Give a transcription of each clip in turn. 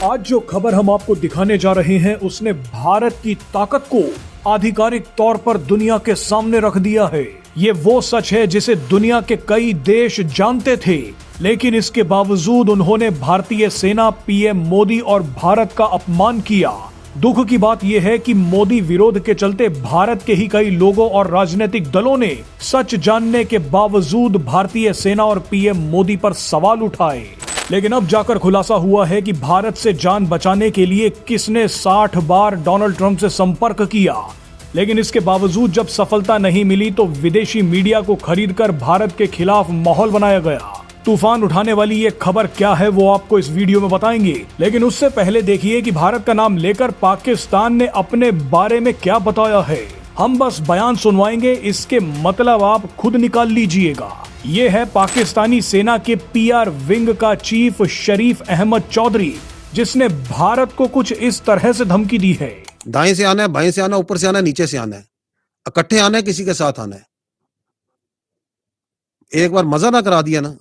आज जो खबर हम आपको दिखाने जा रहे हैं उसने भारत की ताकत को आधिकारिक तौर पर दुनिया के सामने रख दिया है। ये वो सच है जिसे दुनिया के कई देश जानते थे, लेकिन इसके बावजूद उन्होंने भारतीय सेना, पीएम मोदी और भारत का अपमान किया। दुख की बात यह है कि मोदी विरोध के चलते भारत के ही कई लोगों और राजनीतिक दलों ने सच जानने के बावजूद भारतीय सेना और पीएम मोदी पर सवाल उठाए। लेकिन अब जाकर खुलासा हुआ है कि भारत से जान बचाने के लिए किसने 60 बार डोनाल्ड ट्रंप से संपर्क किया, लेकिन इसके बावजूद जब सफलता नहीं मिली तो विदेशी मीडिया को खरीदकर भारत के खिलाफ माहौल बनाया गया। तूफान उठाने वाली ये खबर क्या है वो आपको इस वीडियो में बताएंगे, लेकिन उससे पहले देखिए कि भारत का नाम लेकर पाकिस्तान ने अपने बारे में क्या बताया है। हम बस बयान सुनवाएंगे, इसके मतलब आप खुद निकाल लीजिएगा। ये है पाकिस्तानी सेना के पीआर विंग का चीफ शरीफ अहमद चौधरी, जिसने भारत को कुछ इस तरह से धमकी दी है। दाएं से आना है, बाएं से आना है, ऊपर से आना है, नीचे से आना है, इकट्ठे आना है, किसी के साथ आना है। एक बार मजा ना करा दिया ना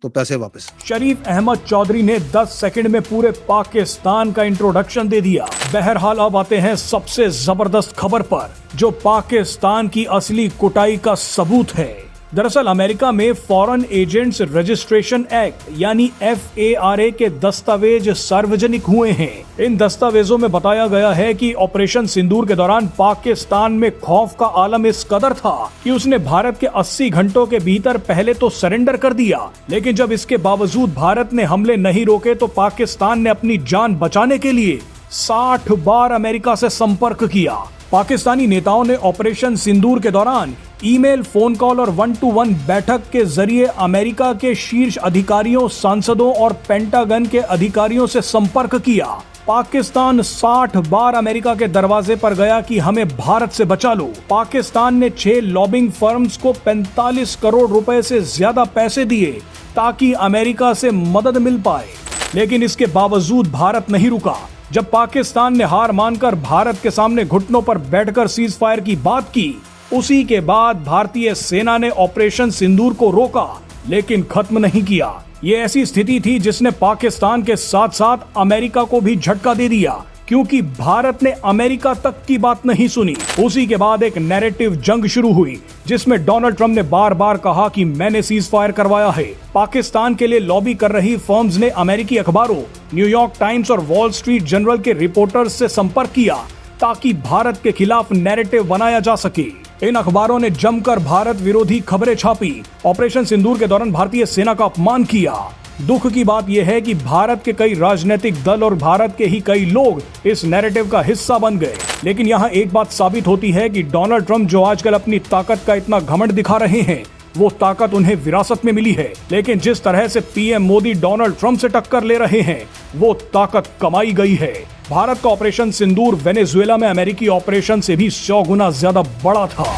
तो पैसे वापस। शरीफ अहमद चौधरी ने 10 सेकंड में पूरे पाकिस्तान का इंट्रोडक्शन दे दिया। बहरहाल अब आते हैं सबसे जबरदस्त खबर पर, जो पाकिस्तान की असली कुटाई का सबूत है। दरअसल अमेरिका में फॉरेन एजेंट्स रजिस्ट्रेशन एक्ट यानी FARA के दस्तावेज सार्वजनिक हुए हैं। इन दस्तावेजों में बताया गया है कि ऑपरेशन सिंदूर के दौरान पाकिस्तान में खौफ का आलम इस कदर था कि उसने भारत के 80 घंटों के भीतर पहले तो सरेंडर कर दिया, लेकिन जब इसके बावजूद भारत ने हमले नहीं रोके तो पाकिस्तान ने अपनी जान बचाने के लिए 60 बार अमेरिका से संपर्क किया। पाकिस्तानी नेताओं ने ऑपरेशन सिंदूर के दौरान ईमेल, फोन कॉल और 1-to-1 बैठक के जरिए अमेरिका के शीर्ष अधिकारियों, सांसदों और पेंटागन के अधिकारियों से संपर्क किया। पाकिस्तान 60 बार अमेरिका के दरवाजे पर गया कि हमें भारत से बचा लो। पाकिस्तान ने 6 लॉबिंग फर्म्स को 45 करोड़ रुपए से ज्यादा पैसे दिए ताकि अमेरिका से मदद मिल पाए, लेकिन इसके बावजूद भारत नहीं रुका। जब पाकिस्तान ने हार मानकर भारत के सामने घुटनों पर बैठकर सीज फायर की बात की, उसी के बाद भारतीय सेना ने ऑपरेशन सिंदूर को रोका, लेकिन खत्म नहीं किया। ये ऐसी स्थिति थी जिसने पाकिस्तान के साथ साथ अमेरिका को भी झटका दे दिया, क्योंकि भारत ने अमेरिका तक की बात नहीं सुनी। उसी के बाद एक नैरेटिव जंग शुरू हुई, जिसमें डोनाल्ड ट्रंप ने बार बार कहा कि मैंने सीज फायर करवाया है। पाकिस्तान के लिए लॉबी कर रही फर्म्स ने अमेरिकी अखबारों न्यूयॉर्क टाइम्स और वॉल स्ट्रीट जर्नल के रिपोर्टर्स से संपर्क किया ताकि भारत के खिलाफ नैरेटिव बनाया जा सके। इन अखबारों ने जमकर भारत विरोधी खबरें छापी, ऑपरेशन सिंदूर के दौरान भारतीय सेना का अपमान किया। दुख की बात यह है कि भारत के कई राजनीतिक दल और भारत के ही कई लोग इस नैरेटिव का हिस्सा बन गए। लेकिन यहाँ एक बात साबित होती है कि डोनाल्ड ट्रंप जो आजकल अपनी ताकत का इतना घमंड दिखा रहे हैं, वो ताकत उन्हें विरासत में मिली है, लेकिन जिस तरह से पीएम मोदी डोनाल्ड ट्रंप से टक्कर ले रहे हैं, वो ताकत कमाई गई है। भारत का ऑपरेशन सिंदूर वेनेजुएला में अमेरिकी ऑपरेशन से भी 100 गुना ज्यादा बड़ा था।